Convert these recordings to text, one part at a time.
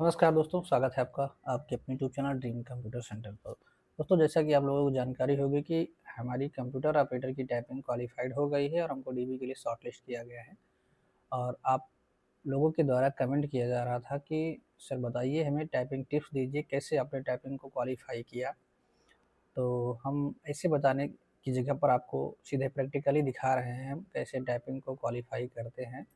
नमस्कार दोस्तों, स्वागत है आपका आपके अपने YouTube channel dream computer centre पर। दोस्तों, जैसा कि आप लोगों को जानकारी होगी कि हमारी कंप्यूटर ऑपरेटर की टाइपिंग क्वालिफाइड हो गई है और हमको डीबी के लिए शॉर्टलिस्ट किया गया है। और आप लोगों के द्वारा कमेंट किया जा रहा था कि सर बताइए, हमें टाइपिंग टिप्स दीजिए, कैसे आपने टाइपिंग को क्वालिफाई किया। तो हम ऐसे बताने की जगह पर आपको सीधे प्रैक्टिकली दिखा रहे हैं हम कैसे टाइपिंग को क्वालिफाई करते हैं।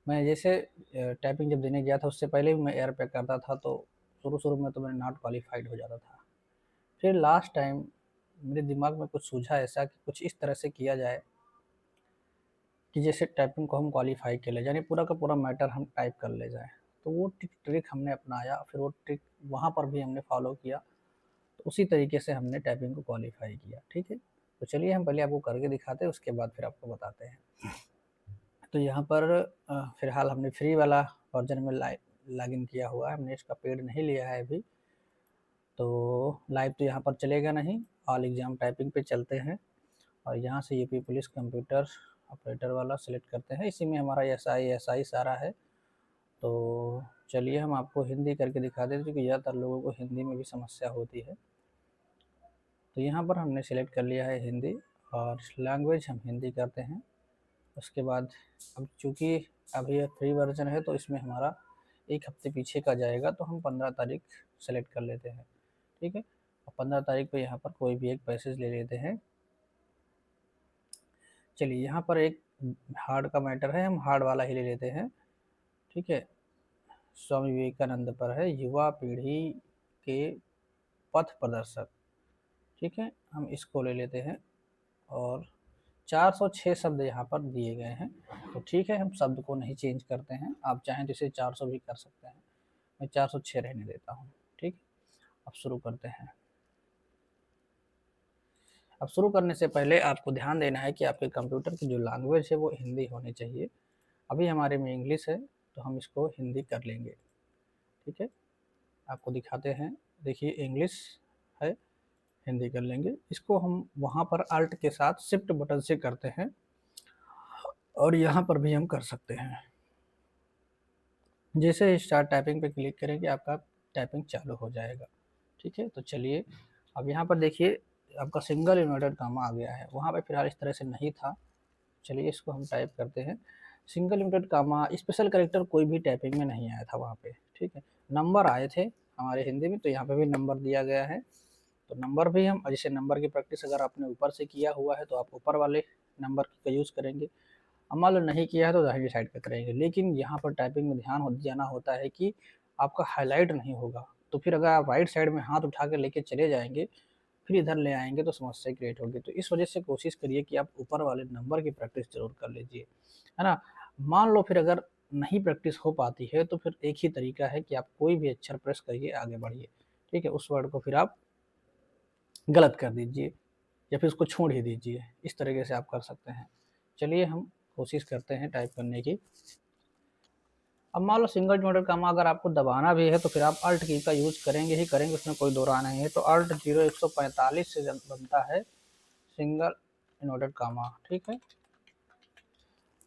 मैं जैसे टाइपिंग जब देने गया था उससे पहले भी मैं एयर पे करता था, तो शुरू-शुरू में तो मैं नॉट क्वालिफाइड हो जाता था। फिर लास्ट टाइम मेरे दिमाग में कुछ सूझा ऐसा कि कुछ इस तरह से किया जाए कि जैसे टाइपिंग को हम क्वालिफाई कर लें, यानी पूरा का पूरा मैटर हम टाइप कर ले जाएँ। तो वो ट्रिक हमने अपनाया, फिर वो ट्रिक वहाँ पर भी हमने फॉलो किया, तो उसी तरीके से हमने टाइपिंग को क्वालिफाई किया, ठीक है? तो चलिए हम पहले आपको करके दिखाते हैं, उसके बाद फिर आपको बताते हैं। तो यहाँ पर फ़िलहाल हमने फ्री वाला वर्ज़न में लॉगिन किया हुआ है, हमने इसका पेड नहीं लिया है अभी। तो लाइव तो यहाँ पर चलेगा नहीं, ऑल एग्ज़ाम टाइपिंग पे चलते हैं और यहाँ से यूपी पुलिस कंप्यूटर ऑपरेटर वाला सेलेक्ट करते हैं। इसी में हमारा एसआई सारा है। तो चलिए हम आपको हिंदी करके दिखा देते हैं, क्योंकि ज़्यादातर लोगों को हिंदी में भी समस्या होती है। तो यहाँ पर हमने सेलेक्ट कर लिया है हिंदी और लैंग्वेज हम हिंदी करते हैं। उसके बाद अब चूँकि अभी ये फ्री वर्ज़न है तो इसमें हमारा 1 हफ़्ते पीछे का जाएगा, तो हम 15 तारीख सेलेक्ट कर लेते हैं, ठीक है? और 15 तारीख पे यहाँ पर कोई भी एक पैसेज ले लेते हैं। चलिए यहाँ पर एक हार्ड का मैटर है, हम हार्ड वाला ही ले लेते हैं, ठीक है? स्वामी विवेकानंद पर है, युवा पीढ़ी के पथ प्रदर्शक, ठीक है? हम इसको ले लेते हैं और 406 शब्द यहाँ पर दिए गए हैं। तो ठीक है, हम शब्द को नहीं चेंज करते हैं, आप चाहें तो इसे 400 भी कर सकते हैं। मैं 406 रहने देता हूँ, ठीक। अब शुरू करते हैं। अब शुरू करने से पहले आपको ध्यान देना है कि आपके कंप्यूटर की जो लैंग्वेज है वो हिंदी होनी चाहिए। अभी हमारे में इंग्लिश है, तो हम इसको हिंदी कर लेंगे, ठीक है। आपको दिखाते हैं, देखिए इंग्लिश है, हिंदी कर लेंगे। इसको हम वहाँ पर अल्ट के साथ शिफ्ट बटन से करते हैं और यहाँ पर भी हम कर सकते हैं। जैसे स्टार्ट टाइपिंग पे क्लिक करेंगे आपका टाइपिंग चालू हो जाएगा, ठीक है। तो चलिए अब यहाँ पर देखिए आपका सिंगल इन्वर्टेड कामा आ गया है, वहाँ पे फिलहाल इस तरह से नहीं था। चलिए इसको हम टाइप करते हैं। Single inverted comma special character कोई भी टाइपिंग में नहीं आया था वहाँ पे, ठीक है। नंबर आए थे हमारे हिंदी में, तो यहाँ पे भी नंबर दिया गया है। तो नंबर भी हम जैसे नंबर की प्रैक्टिस अगर आपने ऊपर से किया हुआ है तो आप ऊपर वाले नंबर का यूज़ करेंगे। अब मान लो नहीं किया है तो दाहिनी साइड पे करेंगे, लेकिन यहाँ पर टाइपिंग में ध्यान देना होता है कि आपका हाईलाइट नहीं होगा। तो फिर अगर आप राइट साइड में हाथ उठा के लेके चले जाएंगे, फिर इधर ले आएंगे तो समस्या क्रिएट होगी। तो इस वजह से कोशिश करिए कि आप ऊपर वाले नंबर की प्रैक्टिस जरूर कर लीजिए, है ना। मान लो फिर अगर नहीं प्रैक्टिस हो पाती है तो फिर एक ही तरीका है कि आप कोई भी अक्षर प्रेस करिए, आगे बढ़िए, ठीक है। उस वर्ड को फिर आप गलत कर दीजिए या फिर उसको छोड़ ही दीजिए, इस तरीके से आप कर सकते हैं। चलिए हम कोशिश करते हैं टाइप करने की। अब मान लो सिंगल नोटेड कामा अगर आपको दबाना भी है तो फिर आप अल्ट की का यूज करेंगे ही करेंगे, उसमें कोई दो राह नहीं है। तो अल्ट 0145 से बनता है सिंगल नोटेड कामा, ठीक है।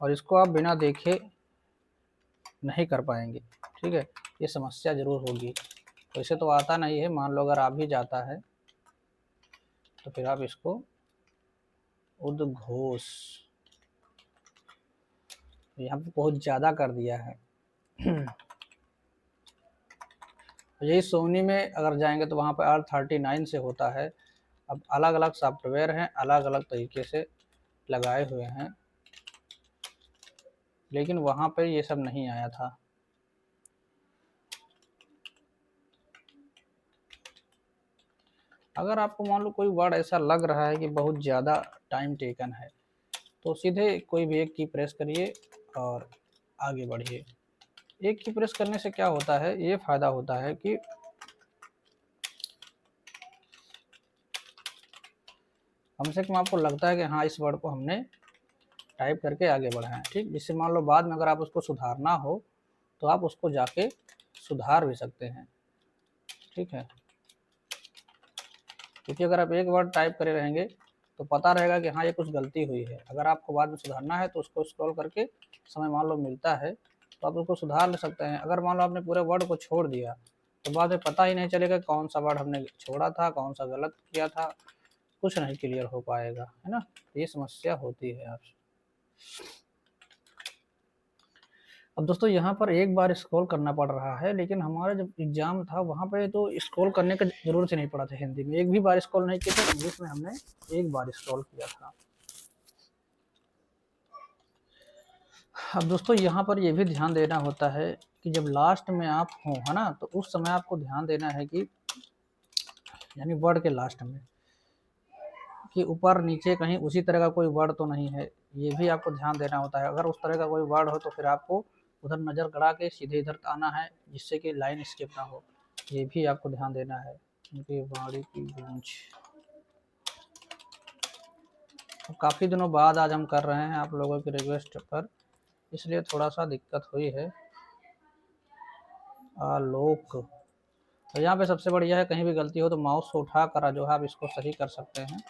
और इसको आप बिना देखे नहीं कर पाएंगे, ठीक है। ये समस्या जरूर होगी। वैसे तो आता नहीं है, मान लो अगर आ भी जाता है तो फिर आप इसको उद्घोष, यहाँ पे बहुत ज़्यादा कर दिया है। यही सोनी में अगर जाएंगे तो वहाँ पर R39 से होता है। अब अलग अलग सॉफ्टवेयर हैं, अलग अलग तरीके से लगाए हुए हैं, लेकिन वहाँ पे ये सब नहीं आया था। अगर आपको मान लो कोई वर्ड ऐसा लग रहा है कि बहुत ज़्यादा टाइम टेकन है, तो सीधे कोई भी एक की प्रेस करिए और आगे बढ़िए। एक की प्रेस करने से क्या होता है, ये फ़ायदा होता है कि कम से कम आपको लगता है कि हाँ इस वर्ड को हमने टाइप करके आगे बढ़ाएं, ठीक। जिससे मान लो बाद में अगर आप उसको सुधारना हो तो आप उसको जाके सुधार भी सकते हैं, ठीक है। क्योंकि अगर आप एक वर्ड टाइप करे रहेंगे तो पता रहेगा कि हाँ ये कुछ गलती हुई है। अगर आपको बाद में सुधारना है तो उसको स्क्रॉल करके समय मान लो मिलता है तो आप उसको सुधार ले सकते हैं। अगर मान लो आपने पूरे वर्ड को छोड़ दिया तो बाद में पता ही नहीं चलेगा कौन सा वर्ड हमने छोड़ा था, कौन सा गलत किया था, कुछ नहीं क्लियर हो पाएगा, है ना। ये समस्या होती है आपसे। अब दोस्तों यहाँ पर एक बार स्क्रॉल करना पड़ रहा है, लेकिन हमारा जब एग्जाम था वहाँ पे तो स्क्रॉल करने का जरूरत ही नहीं पड़ा था। हिंदी में एक भी बार स्क्रॉल नहीं किया था, इंग्लिश में हमने एक बार स्क्रॉल किया था। अब दोस्तों यहाँ पर ये भी ध्यान देना होता है कि जब लास्ट में आप हो, है ना, तो उस समय आपको ध्यान देना है कि यानी वर्ड के लास्ट में कि ऊपर नीचे कहीं उसी तरह का कोई वर्ड तो नहीं है, ये भी आपको ध्यान देना होता है। अगर उस तरह का कोई वर्ड हो तो फिर आपको उधर नज़र गड़ा के सीधे इधर आना है, जिससे कि लाइन स्किप ना हो, ये भी आपको ध्यान देना है। उनकी बाड़ी की गूंज, तो काफ़ी दिनों बाद आज हम कर रहे हैं आप लोगों की रिक्वेस्ट पर, इसलिए थोड़ा सा दिक्कत हुई है। आलोक, तो यहाँ पे सबसे बढ़िया है कहीं भी गलती हो तो माउस को उठा कर जो है आप इसको सही कर सकते हैं।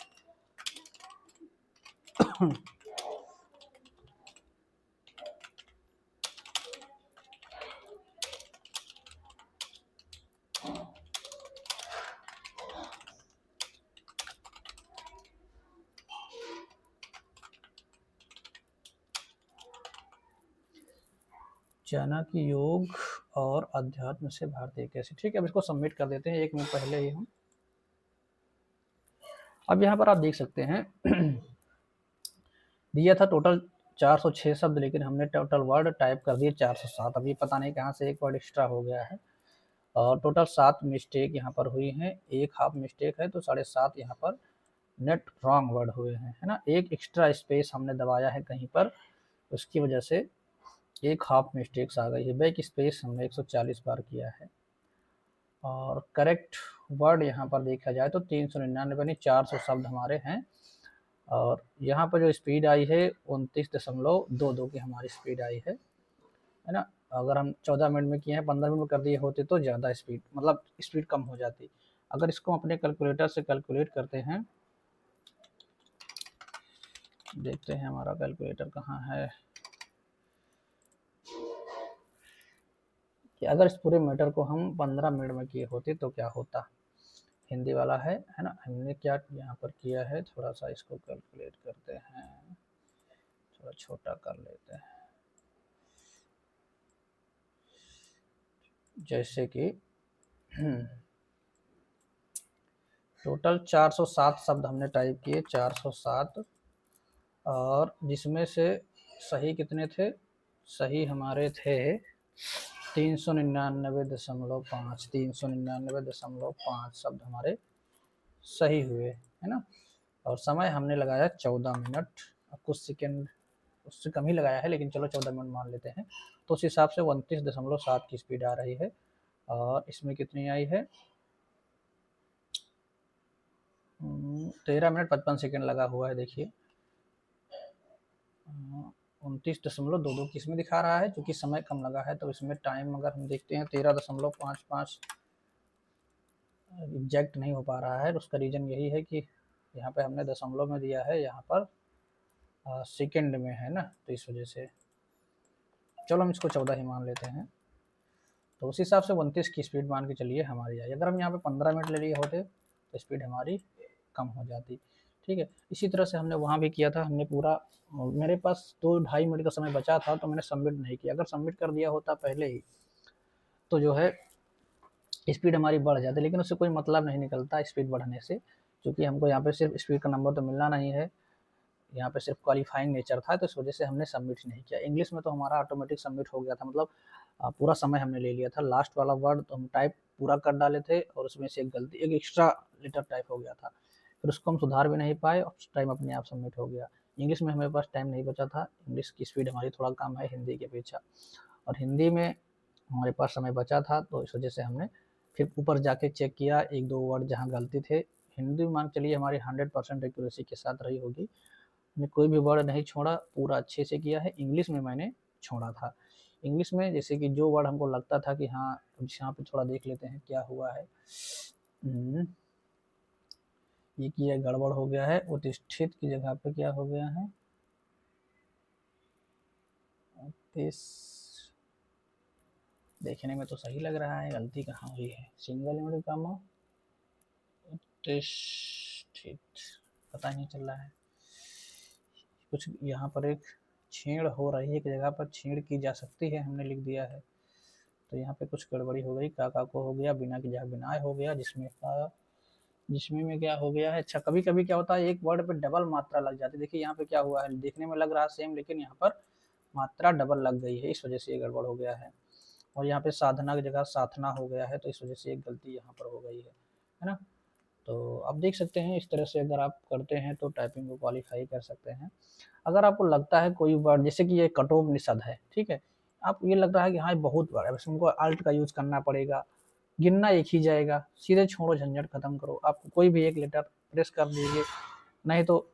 चाणक्य योग और अध्यात्म से भारतीय कैसे, ठीक है। अब इसको सबमिट कर देते हैं 1 मिनट पहले ही हम। अब यहाँ पर आप देख सकते हैं दिया था टोटल 406 शब्द, लेकिन हमने टोटल वर्ड टाइप कर दिए 407। अब ये पता नहीं कहाँ से एक वर्ड एक्स्ट्रा हो गया है, और टोटल 7 मिस्टेक यहाँ पर हुई हैं, एक हाफ मिस्टेक है, तो 7.5 यहाँ पर नेट रॉन्ग वर्ड हुए हैं, है ना। एक एक्स्ट्रा स्पेस हमने दबाया है कहीं पर, उसकी वजह से एक हाफ मिस्टेक्स आ गई है। बैक स्पेस हमने 140 बार किया है। और करेक्ट वर्ड यहाँ पर देखा जाए तो 399 यानी 400 शब्द हमारे हैं। और यहाँ पर जो स्पीड आई है 29.22 की हमारी स्पीड आई है ना। अगर हम 14 मिनट में किए हैं, 15 मिनट में कर दिए होते तो ज़्यादा स्पीड, मतलब स्पीड कम हो जाती। अगर इसको अपने कैलकुलेटर से कैलकुलेट करते हैं, देखते हैं हमारा कैलकुलेटर कहाँ है, कि अगर इस पूरे मैटर को हम 15 मिनट में किए होते तो क्या होता। हिंदी वाला है ना। हमने क्या यहाँ पर किया है, थोड़ा सा इसको कैलकुलेट करते हैं, थोड़ा छोटा कर लेते हैं। जैसे कि टोटल 407 शब्द हमने टाइप किए, 407, और जिसमें से सही कितने थे, सही हमारे थे 399.5, 399.5 शब्द हमारे सही हुए, है ना। और समय हमने लगाया 14 मिनट, कुछ सेकेंड उससे कम ही लगाया है, लेकिन चलो 14 मिनट मान लेते हैं। तो उस हिसाब से 29.7 की स्पीड आ रही है। और इसमें कितनी आई है, 13 मिनट 55 सेकेंड लगा हुआ है। देखिए 29.22 की इसमें दिखा रहा है, क्योंकि समय कम लगा है। तो इसमें टाइम अगर हम देखते हैं 13.55 एग्जैक्ट नहीं हो पा रहा है। उसका रीज़न यही है कि यहाँ पे हमने दशमलव में दिया है, यहाँ पर सेकेंड में है ना, तो इस वजह से चलो हम इसको 14 ही मान लेते हैं। तो उस हिसाब से 29 की स्पीड मान के चलिए हमारी आई। अगर हम यहाँ पे 15 मिनट ले लिए होते तो स्पीड हमारी कम हो जाती, ठीक है। इसी तरह से हमने वहाँ भी किया था, हमने पूरा, मेरे पास 2-2.5 मिनट का समय बचा था, तो मैंने सबमिट नहीं किया। अगर सबमिट कर दिया होता पहले ही तो जो है स्पीड हमारी बढ़ जाती, लेकिन उससे कोई मतलब नहीं निकलता स्पीड बढ़ने से, क्योंकि हमको यहाँ पे सिर्फ स्पीड का नंबर तो मिलना नहीं है, यहाँ पे सिर्फ क्वालिफाइंग नेचर था, तो इस वजह से हमने सबमिट नहीं किया। इंग्लिश में तो हमारा ऑटोमेटिक सबमिट हो गया था, मतलब पूरा समय हमने ले लिया था। लास्ट वाला वर्ड तो हम टाइप पूरा कर डाले थे, और उसमें से एक गलती, एक एक्स्ट्रा लेटर टाइप हो गया था, फिर उसको हम सुधार भी नहीं पाए, और टाइम अपने आप सबमिट हो गया। इंग्लिश में हमारे पास टाइम नहीं बचा था, इंग्लिश की स्पीड हमारी थोड़ा कम है हिंदी की अपेक्षा, और हिंदी में हमारे पास समय बचा था, तो इस वजह से हमने फिर ऊपर जाके चेक किया, 1-2 वर्ड जहाँ गलती थे। हिंदी मान चलिए हमारी 100% एक्यूरेसी के साथ रही होगी, मैंने कोई भी वर्ड नहीं छोड़ा, पूरा अच्छे से किया है। इंग्लिश में मैंने छोड़ा था। इंग्लिश में जैसे कि जो वर्ड हमको लगता था कि हाँ, अब यहाँ पे थोड़ा देख लेते हैं क्या हुआ है। ये किया गड़बड़ हो गया है, प्रतिष्ठित की जगह पे क्या हो गया है, देखने में तो सही लग रहा है, गलती कहाँ हुई है। सिंगल यूनिट कामा ठीक, पता नहीं चल रहा है कुछ। यहाँ पर एक छेड़ हो रही है, एक जगह पर छेड़ की जा सकती है, हमने लिख दिया है, तो यहाँ पे कुछ गड़बड़ी हो गई। काका को हो गया, बिना की जगह बिना हो गया, जिसमें में क्या हो गया है। अच्छा, कभी कभी क्या होता है एक वर्ड पे डबल मात्रा लग जाती है। देखिए यहाँ पे क्या हुआ है, देखने में लग रहा है सेम, लेकिन यहाँ पर मात्रा डबल लग गई है, इस वजह से ये गड़बड़ हो गया है। और यहाँ पे साधना की जगह साधना हो गया है, तो इस वजह से एक गलती यहाँ पर हो गई है ना। तो आप देख सकते हैं इस तरह से अगर आप करते हैं तो टाइपिंग को क्वालिफाई कर सकते हैं। अगर आपको लगता है कोई वर्ड, जैसे कि ये कटोप निषद है, ठीक है, आप ये लग रहा है कि हाँ बहुत वर्ड है, बस उनको अल्ट का यूज करना पड़ेगा, गिनना एक ही जाएगा, सीधे छोड़ो झंझट खत्म करो, आप कोई भी एक लेटर प्रेस कर दीजिए, नहीं तो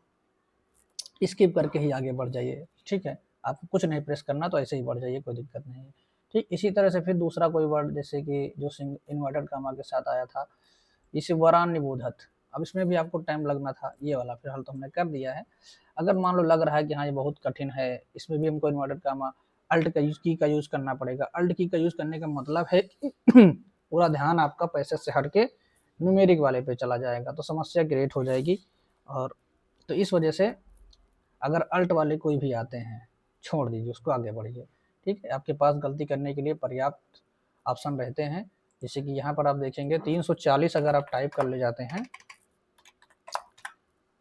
स्किप करके ही आगे बढ़ जाइए, ठीक है। आपको कुछ नहीं प्रेस करना, तो ऐसे ही बढ़ जाइए, कोई दिक्कत नहीं है, ठीक। इसी तरह से फिर दूसरा कोई वर्ड, जैसे कि जो इन्वर्टेड कामा के साथ आया था, इसे वरान निबोधत, अब इसमें भी आपको टाइम लगना था, ये वाला फिलहाल तो हमने कर दिया है। अगर मान लो लग रहा है कि हाँ ये बहुत कठिन है, इसमें भी हमको इन्वर्टेड कामा अल्ट का यूज, की का यूज करना पड़ेगा। अल्ट की का यूज करने का मतलब है कि पूरा ध्यान आपका पैसे से हट के न्यूमेरिक वाले पे चला जाएगा, तो समस्या क्रिएट हो जाएगी। और तो इस वजह से अगर अल्ट वाले कोई भी आते हैं, छोड़ दीजिए उसको, आगे बढ़िए, ठीक है। आपके पास गलती करने के लिए पर्याप्त ऑप्शन रहते हैं। जैसे कि यहाँ पर आप देखेंगे 340 अगर आप टाइप कर ले जाते हैं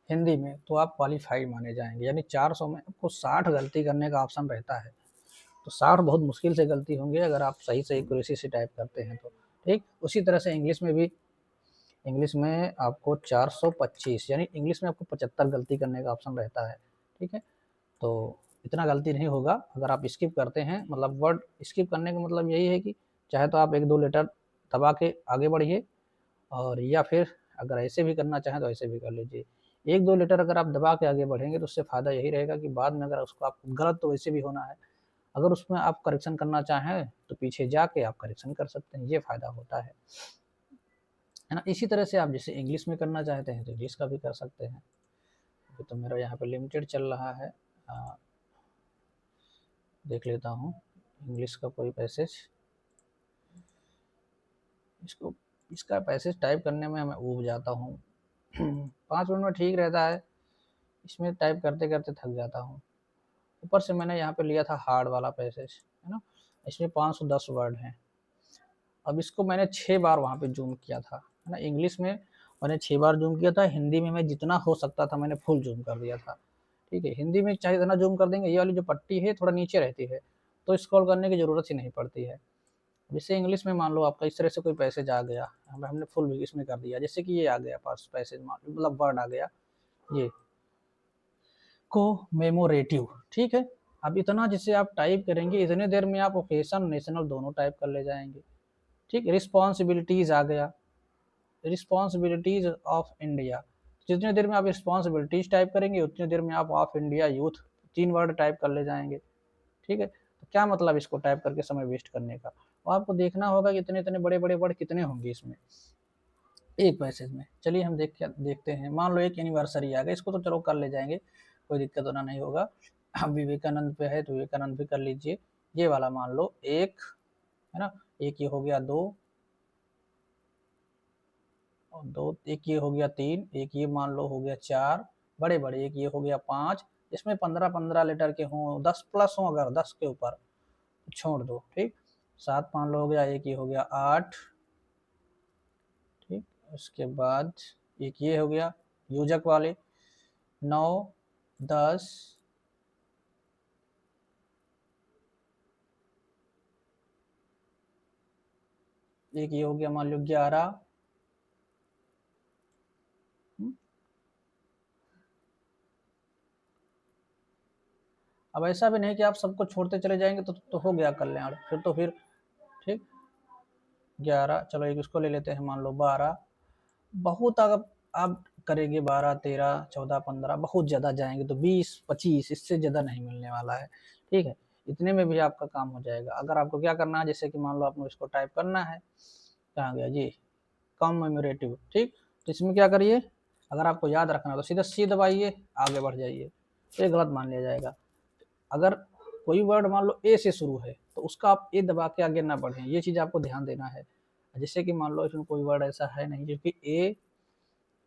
हिंदी में, तो आप क्वालिफाइड माने जाएंगे। यानी 400 में आपको 60 गलती करने का ऑप्शन रहता है, तो 60 बहुत मुश्किल से गलती होंगे अगर आप सही से एक्यूरेसी से टाइप करते हैं तो, ठीक। उसी तरह से इंग्लिश में भी, इंग्लिश में आपको 425, यानी इंग्लिश में आपको 75 गलती करने का ऑप्शन रहता है, ठीक है। तो इतना गलती नहीं होगा अगर आप स्किप करते हैं। मतलब वर्ड स्किप करने का मतलब यही है कि चाहे तो आप एक दो लेटर दबा के आगे बढ़िए, और या फिर अगर ऐसे भी करना चाहें तो ऐसे भी कर लीजिए। एक दो लेटर अगर आप दबा के आगे बढ़ेंगे तो उससे फ़ायदा यही रहेगा कि बाद में अगर उसको आप गलत, तो वैसे भी होना है, अगर उसमें आप करेक्शन करना चाहें तो पीछे जाके आप करेक्शन कर सकते हैं, ये फ़ायदा होता है ना। इसी तरह से आप जैसे इंग्लिश में करना चाहते हैं तो इंग्लिश का भी कर सकते हैं। तो मेरा यहाँ पे लिमिटेड चल रहा है, देख लेता हूँ इंग्लिश का कोई पैसेज। इसको, इसका पैसेज टाइप करने में मैं ऊब जाता हूँ 5 मिनट में ठीक रहता है, इसमें टाइप करते करते थक जाता हूँ। ऊपर से मैंने यहाँ पे लिया था हार्ड वाला पैसेज, है ना, इसमें 510 वर्ड हैं। अब इसको मैंने 6 बार वहाँ पे जूम किया था, है ना। इंग्लिश में मैंने 6 बार जूम किया था, हिंदी में मैं जितना हो सकता था मैंने फुल जूम कर दिया था, ठीक है। हिंदी में चाहे इतना जूम कर देंगे, ये वाली जो पट्टी है थोड़ा नीचे रहती है, तो स्क्रॉल करने की ज़रूरत ही नहीं पड़ती है। जैसे इंग्लिश में मान लो आपका इस तरह से कोई पैसेज आ गया, हमने फुल इसमें कर दिया, जैसे कि ये आ गया पास पैसेज, मतलब वर्ड आ गया ये कोमेमोरेटिव, ठीक है। अब इतना जिसे आप टाइप करेंगे, इतने देर में आप ओकेशन नेशनल दोनों टाइप कर ले जाएंगे, ठीक। रिस्पॉन्सिबिलिटीज आ गया, रिस्पॉन्सिबिलिटीज ऑफ इंडिया, जितनी देर में आप रिस्पॉन्सिबिलिटीज टाइप करेंगे उतनी देर में आप of India youth 3 word type कर ले जाएंगे, ठीक है। तो क्या मतलब इसको टाइप करके समय वेस्ट करने का। और आपको देखना होगा कि इतने इतने बड़े बड़े वर्ड कितने होंगे इसमें एक पैसेज में। चलिए हम देखते हैं। मान लो एक एनिवर्सरी आ गया, इसको तो चलो कर ले जाएंगे, कोई दिक्कत होना नहीं होगा। अब विवेकानंद पे है तो विवेकानंद भी कर लीजिए। ये वाला मान लो एक, है ना, एक ये हो गया, दो और दो, एक ये हो गया, तीन, एक ये मान लो हो गया, चार बड़े बड़े, एक ये हो गया, पाँच। इसमें 15-15 लेटर के हों, 10 प्लस हों, अगर 10 के ऊपर तो छोड़ दो, ठीक। 7 मान लो हो गया, एक ये हो गया, 8, ठीक। उसके बाद एक ये हो गया योजक वाले, 9, 10, एक ये हो गया मान लो 11। अब ऐसा भी नहीं कि आप सबको छोड़ते चले जाएंगे तो हो गया कल्याण, फिर तो फिर ठीक। 11, चलो एक इसको ले लेते हैं, मान लो 12। बहुत अगर आप करेंगे 12, 13, 14, 15, बहुत ज़्यादा जाएंगे तो 20, 25, इससे ज़्यादा नहीं मिलने वाला है, ठीक है। इतने में भी आपका काम हो जाएगा। अगर आपको क्या करना है, जैसे कि मान लो आपको इसको टाइप करना है, कहाँ गया जी, कॉमेमोरेटिव, ठीक। तो इसमें क्या करिए, अगर आपको याद रखना है तो सीधा सी दबाइए, आगे बढ़ जाइए, तो ये गलत मान लिया जाएगा। अगर कोई वर्ड मान लो ए से शुरू है तो उसका आप ए दबा के आगे ना बढ़ें, ये चीज़ आपको ध्यान देना है। जैसे कि मान लो इसमें कोई वर्ड ऐसा है नहीं, क्योंकि ए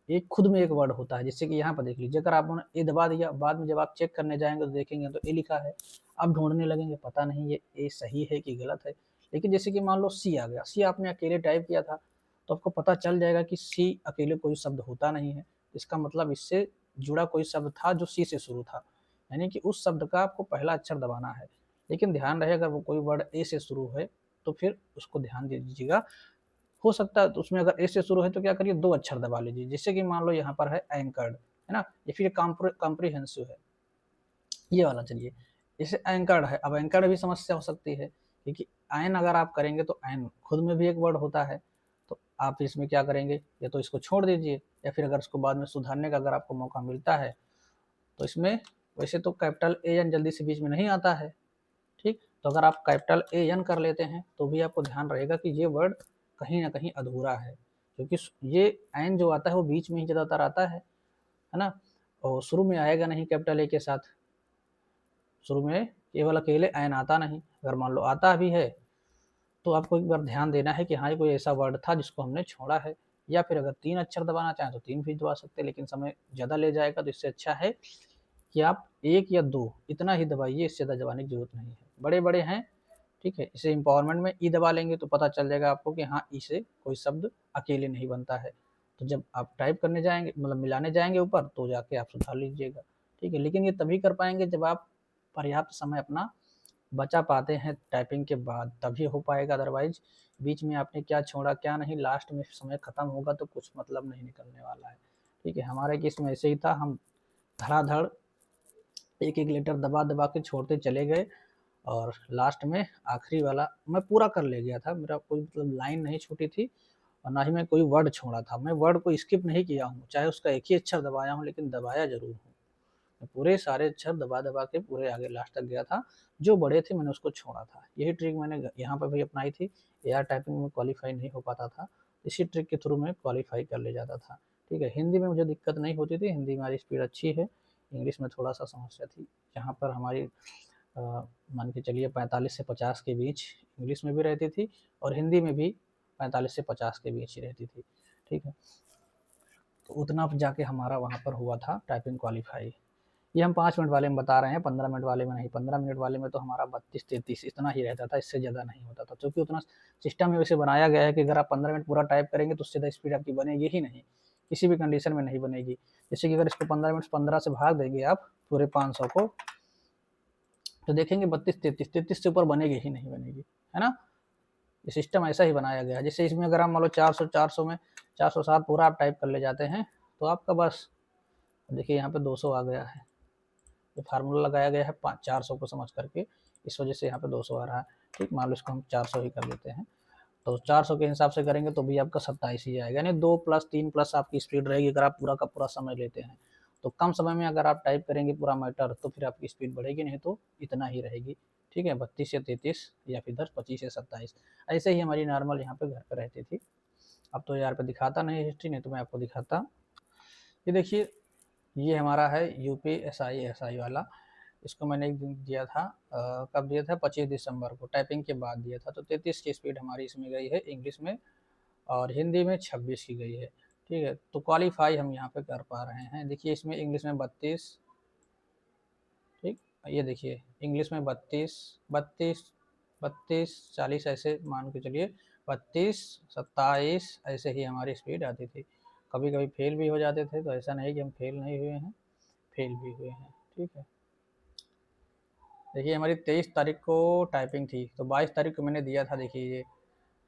एक खुद में एक वर्ड होता है, जैसे कि यहाँ पर देख लीजिए, अगर आपने ए दबा दिया, बाद में जब आप चेक करने जाएंगे तो देखेंगे तो ए लिखा है, आप ढूंढने लगेंगे, पता नहीं ये ए सही है कि गलत है। लेकिन जैसे कि मान लो सी आ गया, सी आपने अकेले टाइप किया था, तो आपको पता चल जाएगा कि सी अकेले कोई शब्द होता नहीं है, इसका मतलब इससे जुड़ा कोई शब्द था जो सी से शुरू था, यानी कि उस शब्द का आपको पहला अक्षर दबाना है। लेकिन ध्यान रहे, अगर वो कोई वर्ड ए से शुरू है तो फिर उसको ध्यान दे दीजिएगा, हो सकता है तो उसमें अगर ए से शुरू है तो क्या करिए, 2 अक्षर दबा लीजिए, जैसे कि मान लो यहाँ पर है एंकर्ड, है ना, या फिर कॉम्प्रिहेंसिव है, ये वाला चलिए, जैसे एंकर्ड है, अब एंकर्ड भी समस्या हो सकती है, क्योंकि आयन अगर आप करेंगे तो आयन खुद में भी एक वर्ड होता है, तो आप इसमें क्या करेंगे, या तो इसको छोड़ दीजिए, या फिर अगर इसको बाद में सुधारने का अगर आपको मौका मिलता है तो इसमें, वैसे तो कैपिटल ए एन जल्दी से बीच में नहीं आता है, ठीक, तो अगर आप कैपिटल ए एन कर लेते हैं तो भी आपको ध्यान रहेगा कि ये वर्ड कहीं ना कहीं अधूरा है, क्योंकि ये एन जो आता है वो बीच में ही ज़्यादातर आता है ना, और शुरू में आएगा नहीं कैपिटल ए के साथ, शुरू में केवल अकेले एन आता नहीं, अगर मान लो आता भी है तो आपको एक बार ध्यान देना है कि हाँ, कोई ऐसा वर्ड था जिसको हमने छोड़ा है, या फिर अगर 3 अक्षर दबाना चाहें तो 3 भी दबा सकते हैं, लेकिन समय ज़्यादा ले जाएगा, तो इससे अच्छा है कि आप 1 या 2 इतना ही दबाइए, इससे ज़्यादा दबाने की जरूरत नहीं है, बड़े-बड़े हैं, ठीक है। इसे इम्पावरमेंट में ई दबा लेंगे तो पता चल जाएगा आपको कि हाँ, ई से कोई शब्द अकेले नहीं बनता है, तो जब आप टाइप करने जाएंगे, मतलब मिलाने जाएंगे ऊपर, तो जाके आप सुधार लीजिएगा, ठीक है। लेकिन ये तभी कर पाएंगे जब आप पर्याप्त समय अपना बचा पाते हैं टाइपिंग के बाद, तभी हो पाएगा, अदरवाइज बीच में आपने क्या छोड़ा क्या नहीं, लास्ट में समय खत्म होगा तो कुछ मतलब नहीं निकलने वाला है, ठीक है। हमारे केस में ऐसे ही था, हम धड़ाधड़ एक एक लेटर दबा दबा के छोड़ते चले गए, और लास्ट में आखिरी वाला मैं पूरा कर ले गया था, मेरा कोई मतलब लाइन नहीं छूटी थी, और ना ही मैं कोई वर्ड छोड़ा था, मैं वर्ड को स्किप नहीं किया हूँ, चाहे उसका एक ही अक्षर दबाया हूँ, लेकिन दबाया जरूर हूँ, मैं पूरे सारे अक्षर दबा दबा के पूरे आगे लास्ट तक गया था, जो बड़े थे मैंने उसको छोड़ा था। यही ट्रिक मैंने यहाँ पर भी अपनाई थी, एआर टाइपिंग में क्वालिफाई नहीं हो पाता था, इसी ट्रिक के थ्रू मैं क्वालिफाई कर ले जाता था, ठीक है। हिंदी में मुझे दिक्कत नहीं होती थी, हिंदी में हमारी स्पीड अच्छी है, इंग्लिश में थोड़ा सा समस्या थी, जहाँ पर हमारी मान के चलिए 45 से 50 के बीच इंग्लिश में भी रहती थी, और हिंदी में भी 45 से 50 के बीच ही रहती थी, ठीक है। तो उतना जाके हमारा वहाँ पर हुआ था टाइपिंग क्वालिफाई। ये हम 5 मिनट वाले में बता रहे हैं, 15 मिनट वाले में नहीं, 15 मिनट वाले में तो हमारा 32-33 इतना ही रहता था, इससे ज़्यादा नहीं होता था, क्योंकि उतना सिस्टम में वैसे बनाया गया है कि अगर आप 15 मिनट पूरा टाइप करेंगे तो उससे ज़्यादा स्पीड आपकी बनेगी ही नहीं, किसी भी कंडीशन में नहीं बनेगी। जैसे कि अगर इसको 15 मिनट 15 से भाग देंगे आप पूरे 500 को, तो देखेंगे 32-33 से ऊपर बनेगी ही नहीं बनेगी, है ना। ये सिस्टम ऐसा ही बनाया गया है। जैसे इसमें अगर आप मान लो 400 में 407 पूरा आप टाइप कर ले जाते हैं तो आपका बस, देखिए यहाँ पे 200 आ गया है, ये फार्मूला लगाया गया है 400 को समझ करके, इस वजह से यहाँ पे 200 आ रहा है, ठीक। मान लो इसको हम 400 ही कर देते हैं, तो 400 के हिसाब से करेंगे तो भी आपका 27 ही आएगा, यानी 2 प्लस 3 प्लस आपकी स्पीड रहेगी, अगर आप पूरा का पूरा समय लेते हैं तो कम समय में अगर आप टाइप करेंगे पूरा मैटर तो फिर आपकी स्पीड बढ़ेगी, नहीं तो इतना ही रहेगी, ठीक है। 32 या 33 या फिर 10 25 या 27, ऐसे ही हमारी नॉर्मल यहाँ पे घर पर रहती थी। अब तो यार पे दिखाता नहीं हिस्ट्री, नहीं तो मैं आपको दिखाता। ये देखिए, ये हमारा है यूपी एसआई वाला, इसको मैंने एक दिन दिया था, कब दिया था, 25 दिसंबर को, टाइपिंग के बाद दिया था, तो 33 की स्पीड हमारी इसमें गई है इंग्लिश में, और हिंदी में 26 की गई है, ठीक है। तो क्वालिफाई हम यहाँ पे कर पा रहे हैं, देखिए इसमें इंग्लिश में 32, ठीक, ये देखिए इंग्लिश में 32 32 32 40 ऐसे मान के चलिए, 32 27 ऐसे ही हमारी स्पीड आती थी, कभी कभी फेल भी हो जाते थे, तो ऐसा नहीं कि हम फेल नहीं हुए हैं, फेल भी हुए हैं, ठीक है। देखिए हमारी 23 तारीख को टाइपिंग थी, तो 22 तारीख को मैंने दिया था, देखिए ये,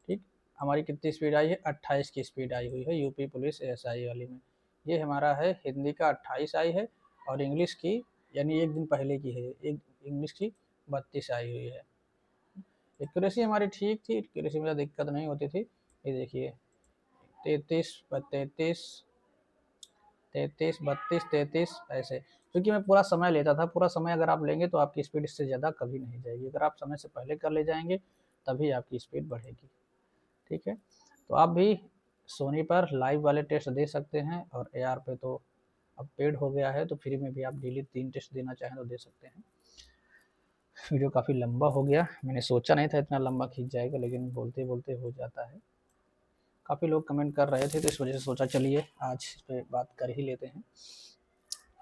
ठीक। हमारी कितनी स्पीड आई है, 28 की स्पीड आई हुई है यूपी पुलिस एसआई वाली में। ये हमारा है हिंदी का 28 आई है, और इंग्लिश की, यानी एक दिन पहले की है, एक इंग्लिश की 32 आई हुई है। एक्यूरेसी हमारी ठीक थी, एक्यूरेसी में दिक्कत नहीं होती थी। ये देखिए 33 33 33 32 33 ऐसे, क्योंकि मैं पूरा समय लेता था, पूरा समय अगर आप लेंगे तो आपकी स्पीड इससे ज़्यादा कभी नहीं जाएगी, अगर आप समय से पहले कर ले जाएंगे तभी आपकी स्पीड बढ़ेगी, ठीक है। तो आप भी सोनी पर लाइव वाले टेस्ट दे सकते हैं, और एआर पे तो अब पेड हो गया है, तो फ्री में भी आप डेली 3 टेस्ट देना चाहें तो दे सकते हैं। वीडियो काफ़ी लंबा हो गया, मैंने सोचा नहीं था इतना लंबा खींच जाएगा, लेकिन बोलते-बोलते हो जाता है। काफ़ी लोग कमेंट कर रहे थे, तो इस वजह से सोचा चलिए आज इस पे बात कर ही लेते हैं।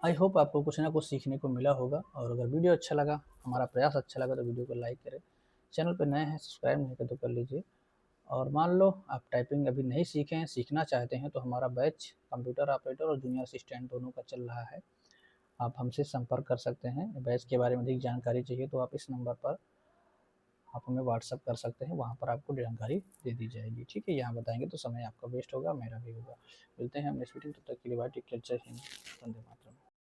आई होप आपको कुछ ना कुछ सीखने को मिला होगा, और अगर वीडियो अच्छा लगा, हमारा प्रयास अच्छा लगा, तो वीडियो को लाइक करें। चैनल पे नए हैं, सब्सक्राइब नहीं किया तो कर लीजिए। और मान लो आप टाइपिंग अभी नहीं सीखे हैं, सीखना चाहते हैं, तो हमारा बैच कंप्यूटर ऑपरेटर और जूनियर असिस्टेंट दोनों का चल रहा है। आप हमसे संपर्क कर सकते हैं। बैच के बारे में अधिक जानकारी चाहिए तो आप इस नंबर पर आप हमें व्हाट्सअप कर सकते हैं, वहाँ पर आपको जानकारी दे दी जाएगी। ठीक है, यहाँ बताएंगे तो समय आपका वेस्ट होगा, मेरा भी होगा। मिलते हैं हम नेक्स्ट वीडियो, तब तक के लिए बाय, टेक केयर, जय हिंद, वंदे मातरम।